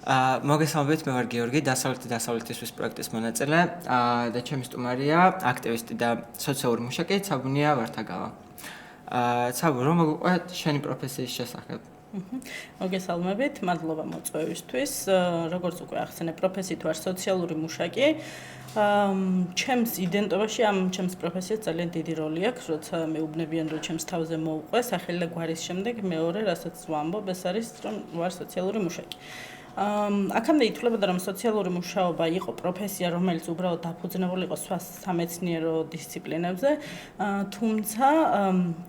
მოგესალმებით, მე ვარ გიორგი, დასავლეთის პროექტის მონაწილე და ჩემი სტუმარია აქტივისტი და სოციალური მუშაკი ცაბუნია ვართაგავა. ცაბუ, რომ მოგვიყვეთ შენი პროფესიის შესახებ. მოგესალმებით, მადლობა მოწვევისთვის. როგორც უკვე ახსენე, პროფესიით ვარ სოციალური მუშაკი. ჩემს იდენტობაში ჩემს პროფესიას ძალიან დიდი როლი აქვს, როცა მეუბნებიან, რომ ჩემს თავზე მოუყვე სახელი და გვარის შემდეგ მეორე, რასაც ვამბობ, ეს არის, რომ ვარ სოციალური მუშაკი. აქამდე ითვლებოდა, რომ სოციალური მუშაობა იყო პროფესია, რომელიც უბრალოდ დაფუძნებული იყო სხვა სამეცნიერო დისციპლინებზე, თუმცა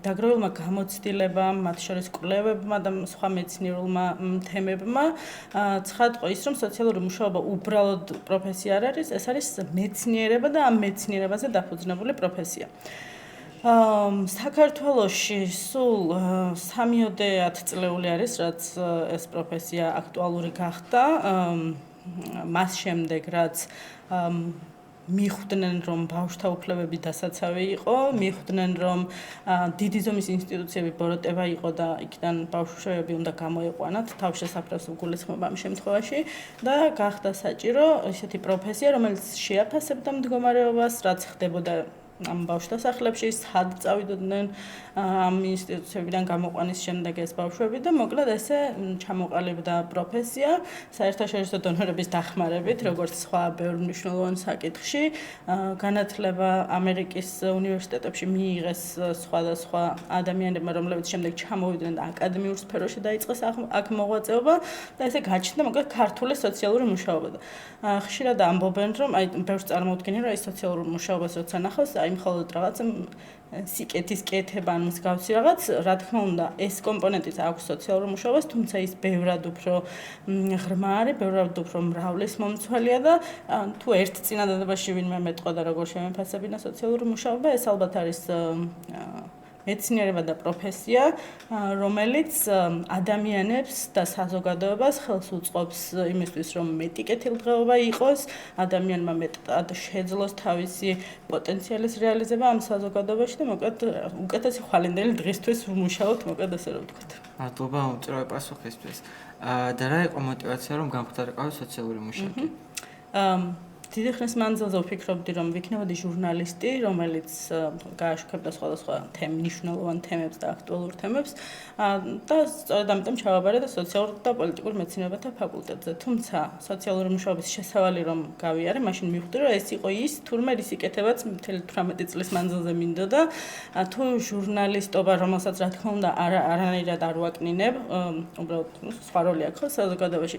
დაგროვილმა გამოცდილებამ, მათ შორის კვლევებმა და სხვა მეცნიერულმა თემებმა ცხადყო ის, რომ სოციალური მუშაობა უბრალოდ პროფესია არ არის, ეს არის მეცნიერება და ამ მეცნიერებაზე დაფუძნებული პროფესია. საქართველოში სულ 3-10 წლეული არის, რაც ეს პროფესია აქტუალური გახდა. მას შემდეგ, რაც მიხვდნენ, რომ ბავშვთა უფლებები დასაცავი იყო, მიხვდნენ, რომ დიდი ზომის ინსტიტუციები ბოროტება იყო და იქიდან ბავშვები უნდა გამოეყვანათ თავშესაფრავს უგულისხმობა ამ შემთხვევაში და გახდა საჭირო ესეთი პროფესია, რომელიც შეაფასებდა მდგომარეობას, რაც ხდებოდა ამ ბავშვთა სახლებში, სად წავიდოდნენ ამ ინსტიტუციებიდან გამოყვანის შემდეგ ეს ბავშვები და მოკლედ ესე ჩამოყალიბდა პროფესია საერთაშორისო დონორების დახმარებით, როგორც სხვა ბევრ მნიშვნელოვან საკითხში. განათლება ამერიკის უნივერსიტეტებში მიიღეს სხვადასხვა ადამიანებმა, რომლებიც შემდეგ ჩამოვიდნენ და აკადემიურ სფეროში დაიწყეს აქ მოღვაწეობა და ესე გაჩნდა მოკლედ ქართული სოციალური მუშაობა. ხშირად ამბობენ, რომ ბევრს წარმოუდგენია, რომ სოციალურ მუშაობას როცა ნახავს, მხოლოდ რაღაც სიკეთის კეთება ან მსგავსი რაღაც, რა თქმა უნდა, ეს კომპონენტიც აქვს სოციალურ მუშაობას, თუმცა ის ბევრად უფრო ღრმა არის, ბევრად უფრო მრავლის მომცველია და თუ ერთ წინადადებაში ვინმე მეტყოდა როგორ შემეფასებინა სოციალური მუშაობა, ეს ალბათ არის მეცნიერება და პროფესია, რომელიც ადამიანებს და საზოგადოებას ხელს უწყობს იმისთვის, რომ მეტი კეთილდღეობა იყოს, ადამიანმა მეტად შეძლოს თავისი პოტენციალის რეალიზება ამ საზოგადოებაში და მოკლედ უკეთესი ხვალინდელი დღისთვის ვმუშაობთ, მოკლედ ასე რომ ვთქვათ. მადლობა უმწვევი პასუხისთვის. და რა იყო мотиваცია, რომ გამხდარიყავი სოციალური მუშაკი? დიდი ხნის მანძილზე ვფიქრობდი, რომ ვიქნებოდი ჟურნალისტი, რომელიც გააშუქებდა სხვადასხვა მნიშვნელოვან თემებს და აქტუალურ თემებს და სწორედ ამიტომ ჩავაბარე და სოციალურ და პოლიტიკურ მეცნიერებათა ფაკულტეტზე. თუმცა სოციალური მუშაობის შესავალი რომ გავიარე, მაშინ მივხვდი, რომ ეს იყო ის, თურმე რის იკეთებაც მთელი 18 წლის მანძილზე მინდოდა. თუ ჟურნალისტობა, რომელსაც რა თქმა უნდა არანაირად არ ვაკნინებ, უბრალოდ სხვა როლი აქვს საზოგადოებაში.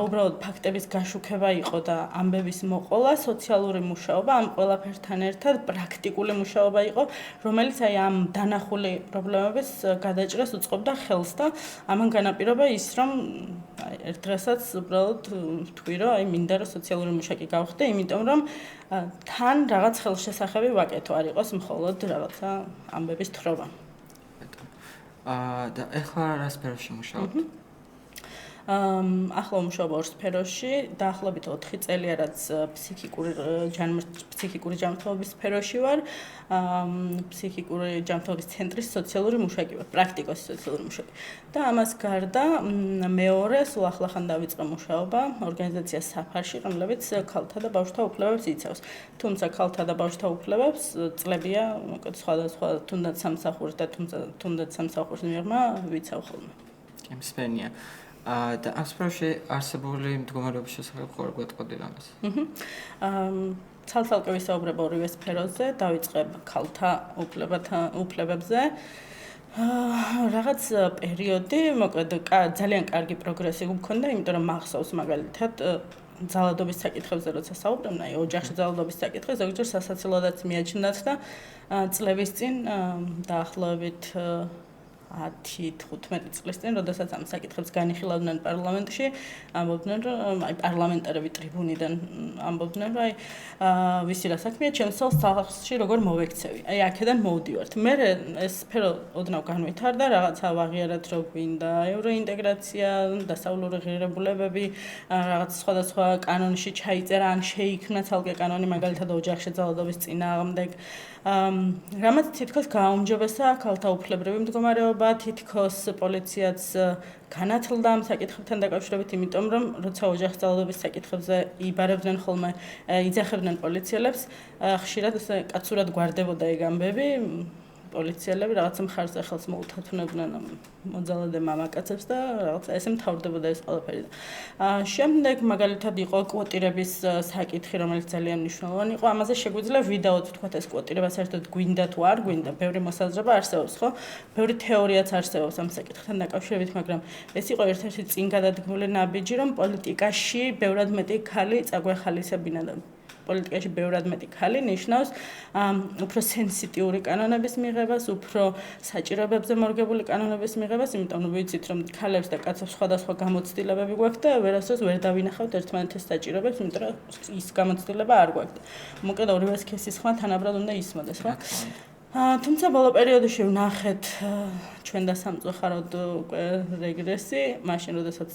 უბრალოდ ფაქტების გაშუქება იყო და ამბების მოყოლა, სოციალური მუშაობა ამ ყველაფერთან ერთად პრაქტიკული მუშაობა იყო, რომელიც ამ დანახული პრობლემების გადაჭრას უწყობდა ხელს და ამან განაპირობა ის, რომ ერთ დღესაც უბრალოდ ვთქვი, რომ მინდა რომ სოციალური მუშაკი გავხდე, იმიტომ რომ თან რაღაც ხელშესახები ვაკეთო, არ იყოს მხოლოდ რაღაცა ამბების თხრობა. და ეხლა რა სფეროში მუშაობთ? ახლა ვმუშაობ ორ სფეროში, დაახლოებით 4 წელია, რაც ფსიქიკური ჯანმრთელობის სფეროში ვარ, ფსიქიკური ჯანმრთელობის ცენტრის სოციალური მუშაკი ვარ, პრაქტიკოსი სოციალური მუშაკი. და ამას გარდა მეორე სულ ახლახან დავიწყე მუშაობა ორგანიზაცია საფარში, რომელიც ქალთა და ბავშვთა უფლებებს იცავს. თუმცა ქალთა და ბავშვთა უფლებებს წლებია, მოკლედ სხვადასხვა თუნდაც სამსახურის და თუნდაც სამსახურის მიღმა ვიცავ ხოლმე. მსმენია. და ამ სფეროში არსებული მდგომარეობის შესახებ ხوار გვეტყოდი რამეს? ცალ-ცალკე ვისაუბრებ ორივე სფეროზე, დავიწყებ ქალთა უფლებებზე. რაღაც პერიოდი, მოკლედ ძალიან კარგი პროგრესი გვქონდა, იმიტომ რომ მახსოვს მაგალითად ძალადობის საკითხებზე როცა საუბრობ, ოჯახში ძალადობის საკითხი ზოგჯერ სასაცილოდაც მიაჩნდათ და წლების წინ დაახლოებით 10-15 წლის წინ, როდესაც ამ საკითხებს განიხილავდნენ პარლამენტში, ამბობდნენ, რომ პარლამენტარები ტრიბუნიდან ამბობდნენ, რომ ვისი რა საქმეა, ჩემს სახლში როგორ მოვექცევი. აქედან მოვდივართ. მე ეს სფერო ოდნავ განვითარდა, რაღაცა ვაღიარეთ, რომ გვინდა ევროინტეგრაცია, დასავლური ღირებულებები, რაღაც სხვადასხვა კანონში ჩაიწერა, ან შეიქმნა ცალკე კანონი, მაგალითად ოჯახში ძალადობის წინააღმდეგ. რამაც თითქოს გააუმჯობესა ქალთა უფლებრივი მდგომარეობა მუშაობა თითქოს პოლიციაც განათლდა ამ საკითხებთან დაკავშირებით, იმიტომ რომ როცა ოჯახის ძალადობის საკითხებზე იბარებდნენ ხოლმე, იძახებდნენ პოლიციელებს, ხშირად ესე კაცურად გვარდებოდა ეგ ამბები. პოლიციელები რაღაცა მხარზე ხელს მოუთათუნებდნენ მოძალადე მამაკაცებს და რაღაცა ესე მთავრდებოდა ეს ყველაფერი. შემდეგ მაგალითად იყო კვოტირების საკითხი, რომელიც ძალიან მნიშვნელოვანი იყო. ამაზე შეგვიძლია ვიდეოც ვთქვათ, ეს კვოტირება საერთოდ გვინდა თუ არ გვინდა, ბევრი მოსაზრება არსებობს, ხო? ბევრი თეორიაც არსებობს ამ საკითხთან დაკავშირებით, მაგრამ ეს იყო ერთ-ერთი წინ გადადგმული ნაბიჯი, რომ პოლიტიკაში ბევრად მეტი ქალი წაგვეხალისებინა და პოლიტიკაში ბევრად მეტი ქალი ნიშნავს უფრო სენსიტიური კანონების მიღებას, უფრო საჭიროებებზე მორგებული კანონების მიღებას, იმიტომ რომ ვიცით რომ ქალებს და კაცებს სხვადასხვა გამოცდილებები გვაქვს და ვერასდროს ვერ დავინახავთ ერთმანეთის საჭიროებებს, იმიტომ რომ ის გამოცდილება არ გვაქვს. მოკლედ ორივე სქესის ხმა თანაბრად უნდა ისმოდეს, ხო? თუმცა ბოლო პერიოდში ვნახეთ ჩვენ და სამწუხაროდ რეგრესი, მაშინ როდესაც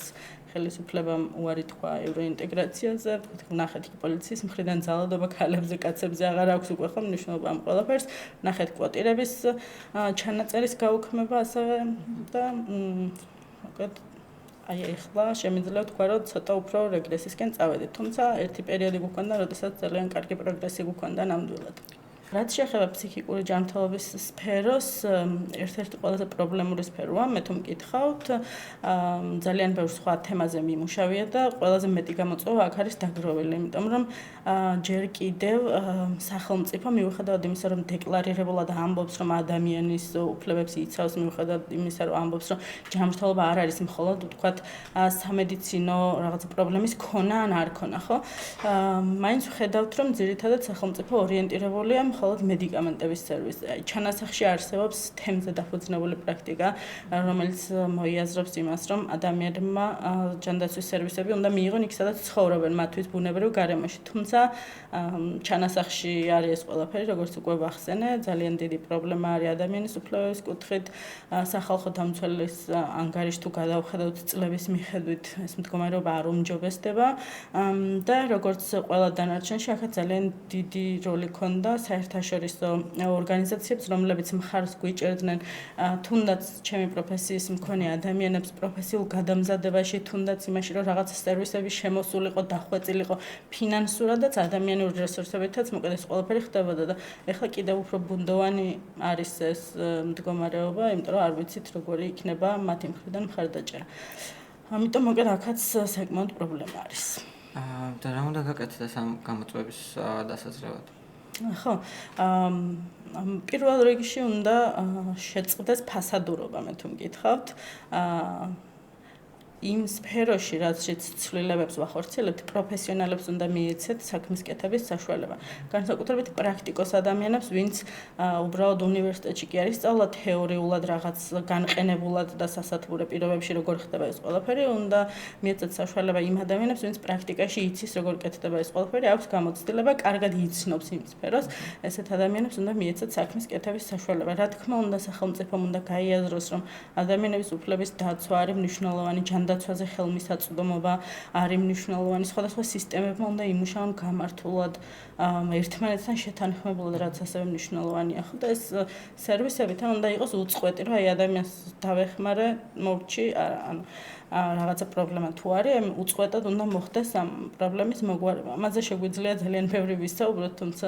ხელისუფლებამ უარი თქვა ევროინტეგრაციაზე, ვნახეთ იქ პოლიციის მხრიდან ძალადობა ქალებზე, კაცებზე აღარ აქვს უკვე ხომ მნიშვნელობა ამ ყველაფერს, ვნახეთ კვოტირების ჩანაწერის გაუქმება ასევე და მოკლედ აი ახლა შემიძლია ვთქვა, რომ ცოტა უფრო რეგრესისკენ წავედით, თუმცა ერთი პერიოდი გვქონდა, როდესაც ძალიან კარგი პროგრესი გვქონდა ნამდვილად. რაც შეეხება ფსიქიკური ჯანმრთელობის სფეროს, ერთ-ერთი ყველაზე პრობლემური სფეროა, მე თუ მკითხავთ, ძალიან ბევრ სხვა თემაზე მიმუშავია და ყველაზე მეტი გამოწვევა აქ არის დაგროვილი, იმიტომ რომ ჯერ კიდევ სახელმწიფო მიუხედავად იმისა, რომ დეკლარირებულად ამბობს, რომ ადამიანის უფლებებს იცავს, მიუხედავად იმისა, რომ ამბობს, რომ ჯანმრთელობა არ არის მხოლოდ, ვთქვათ, სამედიცინო რაღაც პრობლემის ქონა ან არ ქონა, ხო? მაინც ვხედავთ, რომ ძირითადად სახელმწიფო ორიენტირებულია მხოლოდ მედიკამენტების სერვისი. აი, ჩანასახში არსებობს თემზე დაფუძნებული პრაქტიკა, რომელიც მოიაზრებს იმას, რომ ადამიანებმა ჯანდაცვის სერვისები უნდა მიიღონ იქ, სადაც ცხოვრობენ მათთვის ბუნებრივ გარემოში. თუმცა ჩანასახში არის ეს ყველაფერი, როგორც უკვე ვახსენე, ძალიან დიდი პრობლემა არის ადამიანის უფლებების კუთხით, სახალხო დამცველის ანგარიშს თუ გადავხედავთ წლების მიხედვით, ეს მდგომარეობა არ უმჯობესდება და როგორც ყველა დანარჩენში, აქაც ძალიან დიდი როლი ჰქონდა საერთაშორისო ორგანიზაციებს, რომლებიც მხარს გვიჭერდნენ თუნდაც ჩემი პროფესიის მქონე ადამიანებს პროფესიულ გადამზადებაში, თუნდაც იმაში, რომ რაღაც სერვისები შემოსულიყო, დახვეწილიყო ფინანსურადაც, ადამიანური რესურსებითაც, მოკლედ ეს ყველაფერი ხდებოდა და ეხლა კიდევ უფრო ბუნდოვანი არის ეს მდგომარეობა, იმიტომ რომ არ ვიცით როგორი იქნება მათი მხრიდან მხარდაჭერა. ამიტომ მოკლედ აქაც საკმაოდ პრობლემა არის. და რა უნდა გაკეთდეს ამ გამოწვევების დასაძლევად? ხო, პირველ რიგში უნდა შეწყდეს ფასადურობა, მე თუ მკითხავთ. იმ სფეროში, რაზეც ცვლილებებს ვახორციელებთ, პროფესიონალებს უნდა მიეცეთ საქმის კეთების საშუალება. განსაკუთრებით პრაქტიკოს ადამიანებს, ვინც უბრალოდ უნივერსიტეტში კი არის სწავლა, თეორიულად რაღაც განყენებულად და სასათბურე პირობებში როგორ ხდება ეს ყველაფერი, უნდა მიეცეთ საშუალება იმ ადამიანებს, ვინც პრაქტიკაში იცის როგორ კეთდება ეს ყველაფერი, აქვს გამოცდილება, კარგად იცნობს იმ სფეროს, ესეთ ადამიანებს უნდა მიეცეთ საქმის კეთების საშუალება. რა თქმა უნდა, სახელმწიფომ უნდა გაიაზროს, რომ ადამიანების უფლების დაცვა არის მნიშვნელოვანი დაცვაზე ხელმისაწვდომობა არის მნიშვნელოვანი, სხვადასხვა სისტემებმა უნდა იმუშაონ გამართულად, ერთმანეთთან შეთანხმებულად, რაც ასევე მნიშვნელოვანია. ხო და ეს სერვისები თან უნდა იყოს უწყვეტი, რომ აი ადამიანს დავეხმარე, მოვჭი, ანუ რაღაცა პრობლემა თუ არის, უწყვეტად უნდა მოხდეს ამ პრობლემის მოგვარება. ამაზე შეგვიძლია ძალიან ბევრი ვისაუბროთ, თუმცა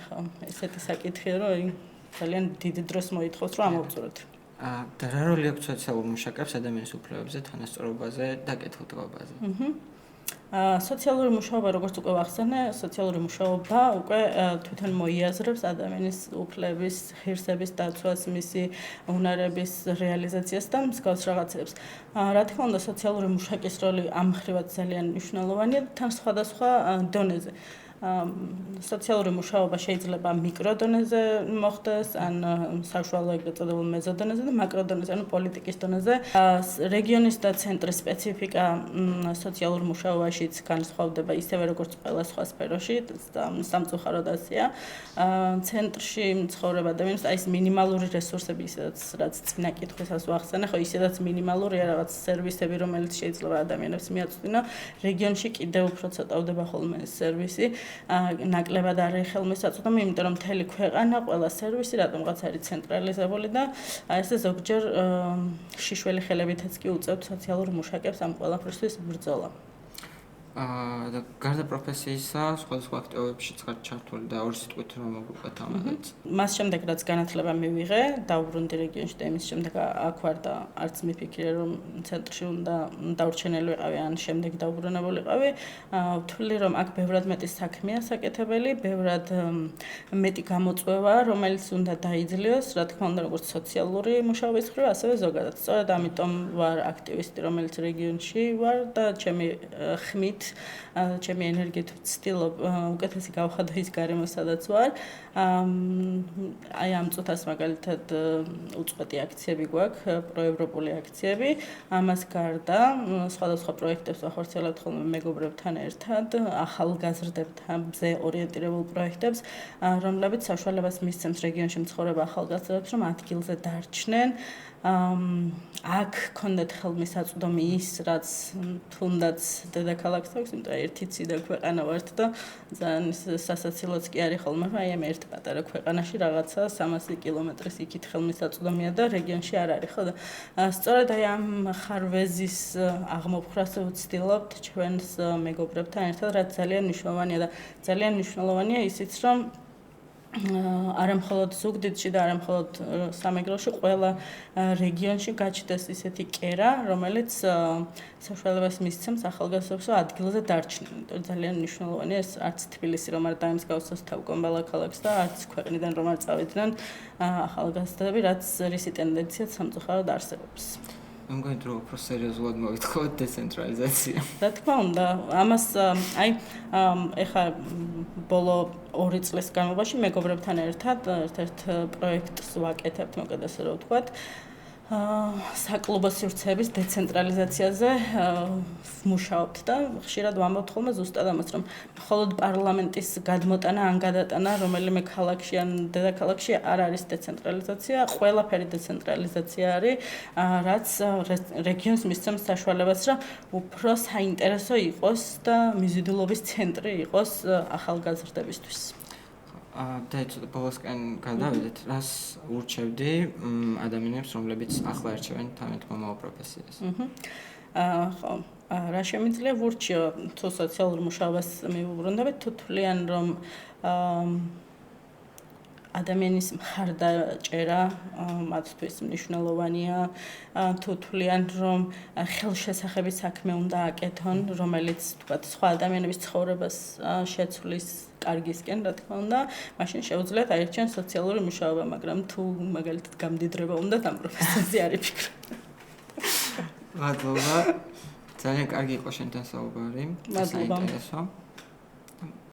ხო, ესეთი საკითხია, რომ ძალიან დიდი დროს მოითხოვს, რომ ამოვწუროთ. და რა როლი აქვს სოციალურ მუშაკებს ადამიანის უფლებებზე, თანასწორობაზე და კეთილდღეობაზე? სოციალური მუშაობა, როგორც უკვე ვახსენე, სოციალური მუშაობა უკვე თვითონ მოიაზრებს ადამიანის უფლების, ღირსების დაცვას, მისი უნარების რეალიზაციას და მსგავს რაღაცებს. რა თქმა უნდა, სოციალური მუშაკის როლი ამ მხრივაც ძალიან მნიშვნელოვანია, თან სხვადასხვა დონეზე. სოციალური მუშაობა შეიძლება მიკროდონეზე მოხდეს, ან საშუალო ეგრეთ წოდებულ მეზოდონეზე და მაკროდონეზე, ანუ პოლიტიკის დონეზე. რეგიონის და ცენტრის სპეციფიკა სოციალურ მუშაობაშიც განსხვავდება ისევე როგორც ყველა სხვა სფეროში, სამწუხაროდ ასეა. ცენტრში მცხოვრებ ადამიანს აი ეს მინიმალური რესურსები, ისედაც რაც წინა კითხვისას ვახსენე, ხო ისედაც მინიმალურია რაღაც სერვისები, რომელიც შეიძლება ადამიანებს მიაწვდინო. რეგიონში კიდევ უფრო ცოტავდება ხოლმე ეს სერვისი. ნაკლებად არის ხელმისაწვდომი, იმიტომ რომ მთელი ქვეყანა, ყველა სერვისი რატომღაც არის ცენტრალიზებული და ესე ზოგჯერ შიშველი ხელებითაც კი უწევთ სოციალურ მუშაკებს ამ ყველაფრისთვის ბრძოლა. და გარდა პროფესიისა, სხვადასხვა აქტივობებშიც ხართ ჩართული და ორი სიტყვით რომ მოგვიყვეთ ამაზე. მას შემდეგ რაც განათლება მივიღე, დავბრუნდი რეგიონში და იმის შემდეგ აქ ვარ და არც მიფიქრე რომ ცენტრში უნდა დავრჩენელი ვიყავი ან შემდეგ დავბრუნებულიყავი. ვთვლი რომ აქ ბევრად მეტი საქმეა საკეთებელი, ბევრად მეტი გამოწვევა, რომელიც უნდა დაიძლიოს, რა თქმა უნდა, როგორც სოციალური მუშაობის მხრივ, ასევე ზოგადად. სწორედ ამიტომ ვარ აქტივისტი, რომელიც რეგიონში ვარ და ჩემი ხმით ჩემი ენერგიით ვცდილობ უკეთესი გავხადო ის გარემო, სადაც ვარ. აი ამ წუთას მაგალითად უწყვეტი აქციები გვაქვს, პროევროპული აქციები. ამას გარდა სხვადასხვა პროექტებს ვახორციელებთ ხოლმე მეგობრებთან ერთად, ახალგაზრდებთანზე ორიენტირებულ პროექტებს, რომლებიც საშუალებას მისცემს რეგიონში მცხოვრებ ახალგაზრდებს, რომ ადგილზე დარჩნენ. აქ ქონდეთ ხელმისაწვდომი ის, რაც თუნდაც დედაქალაქს აქვს, იმიტომ რომ ერთი ციდა ქვეყანა ვართ და ძალიან სასაცილოც კი არის ხოლმე, რომ აი ამ ერთ პატარა ქვეყანაში რაღაცა 300 კილომეტრის იქით ხელმისაწვდომია და რეგიონში არ არის, ხო და სწორედ აი ამ ხარვეზის აღმოფხრას ვცდილობთ ჩვენს მეგობრებთან ერთად, რაც ძალიან მნიშვნელოვანია და ძალიან მნიშვნელოვანია ისიც, რომ არა მხოლოდ ზუგდიდში და არა მხოლოდ სამეგრელოში, ყველა რეგიონში გაჩნდეს ისეთი კერა, რომელიც საშუალებას მისცემს ახალგაზრდებს ადგილზე დარჩნენ. იმიტომ ძალიან მნიშვნელოვანია ეს არც თბილისი რომ არ დაემსგავსოს თავკომბალა ქალაქს და არც ქვეყნიდან რომ არ წავიდნენ ახალგაზრდები, რაც რისი ტენდენციაც სამწუხაროდ არსებობს. მგონი რომ უფრო სერიოზულად მოვითხოვოთ დეცენტრალიზაცია. რა თქმა უნდა, ამას აი ეხლა ბოლო 2 წლის განმავლობაში მეგობრებთან ერთად ერთ-ერთ პროექტს ვაკეთებთ, მოკლედ ასე რომ ვთქვათ. საკლუბო სივრცეების დეცენტრალიზაციაზე ვმუშაობთ და ხშირად ვამბობთ ხოლმე ზუსტად ამას, რომ მხოლოდ პარლამენტის გადმოტანა ან გადატანა რომელიმე ქალაქში ან დედაქალაქში არ არის დეცენტრალიზაცია, ყველაფერი დეცენტრალიზაცია არის, რაც რეგიონს მისცემს საშუალებას, რომ უფრო საინტერესო იყოს და მიზიდულობის ცენტრი იყოს ახალგაზრდებისთვის. და ცოტა ბოლოსკენ გადავიდეთ, რას ურჩევდი ადამიანებს, რომლებიც ახლა არჩევენ თამეთ მომავალ პროფესიას. ხო, რა შემიძლია ვურჩიო თუ სოციალურ მუშაობას მივუბრუნდებით, თუ თვლიან რომ ადამიანის მხარდაჭერა მათთვის მნიშვნელოვანია, თუ თვლიან რომ ხელშესახების საქმე უნდა აკეთონ, რომელიც თქვათ სხვა ადამიანების ცხოვრებას შეცვლის კარგისკენ, რა თქმა უნდა, მაშინ შეუძლიათ აირჩიონ სოციალური მუშაობა, მაგრამ თუ მაგალითად გამდიდრება უნდათ ამ პროფესიაზე არ იფიქრე. მადლობა. ძალიან კარგი იყო შენთან საუბარი. მადლობა.